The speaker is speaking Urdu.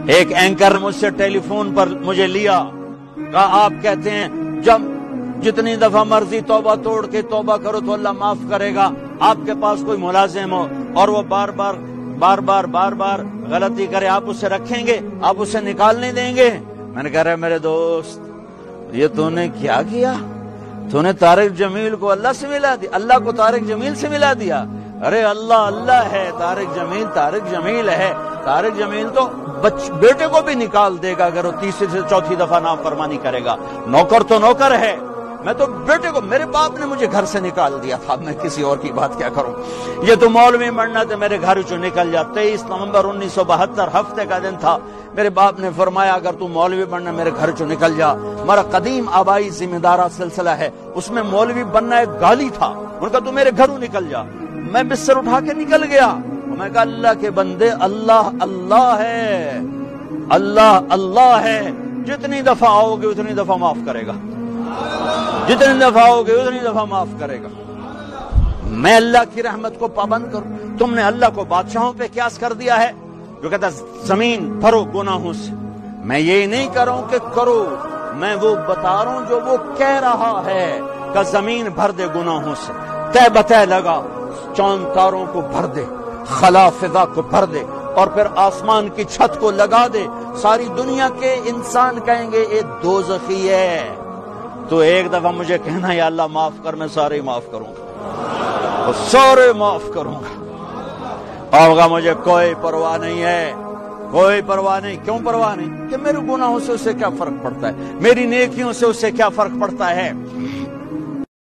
ایک اینکر نے مجھ سے ٹیلی فون پر مجھے لیا، کہا آپ کہتے ہیں جب جتنی دفعہ مرضی توبہ توڑ کے توبہ کرو تو اللہ معاف کرے گا، آپ کے پاس کوئی ملازم ہو اور وہ بار بار غلطی کرے، آپ اسے رکھیں گے؟ آپ اسے نکال نہیں دیں گے؟ میں نے کہا رہے میرے دوست، یہ تو نے کیا کیا؟ تو نے طارق جمیل کو اللہ سے ملا دیا، اللہ کو طارق جمیل سے ملا دیا۔ ارے اللہ اللہ ہے، طارق جمیل ہے۔ طارق جمیل تو بیٹے کو بھی نکال دے گا اگر وہ تیسری سے چوتھی دفعہ نافرمانی کرے گا۔ نوکر تو نوکر ہے، میں تو بیٹے کو، میرے باپ نے مجھے گھر سے نکال دیا تھا، میں کسی اور کی بات کیا کروں؟ یہ تو مولوی بننا تھا، میرے گھر چو نکل جا۔ 23 نومبر 1972 ہفتے کا دن تھا، میرے باپ نے فرمایا اگر تو مولوی بننا میرے گھر چو نکل جا۔ ہمارا قدیم آبائی ذمہ دارہ سلسلہ ہے، اس میں مولوی بننا ایک گالی تھا۔ ان کا تو میرے گھروں نکل جا۔ میں بستر اٹھا کے نکل گیا، میں کہا اللہ کے بندے، اللہ اللہ ہے، اللہ اللہ ہے، جتنی دفعہ آؤ گے اتنی دفعہ معاف کرے گا، جتنی دفعہ آؤ گے اتنی دفعہ معاف کرے گا۔ میں اللہ کی رحمت کو پابند کروں؟ تم نے اللہ کو بادشاہوں پہ قیاس کر دیا ہے جو کہتا زمین بھرو گناہوں سے۔ میں یہ نہیں کر رہا ہوں کہ کرو، میں وہ بتا رہا ہوں جو وہ کہہ رہا ہے کہ زمین بھر دے گناہوں سے، تہ بتہ لگا، چاند تاروں کو بھر دے، خلا فضا کو بھر دے، اور پھر آسمان کی چھت کو لگا دے۔ ساری دنیا کے انسان کہیں گے یہ دوزخی ہے، تو ایک دفعہ مجھے کہنا یا اللہ معاف کر، میں سارے معاف کروں گا، سارے معاف کروں گا۔ ہوگا مجھے کوئی پرواہ نہیں ہے، کوئی پرواہ نہیں۔ کیوں پرواہ نہیں؟ کہ میرے گناہوں سے اسے کیا فرق پڑتا ہے، میری نیکیوں سے اسے کیا فرق پڑتا ہے؟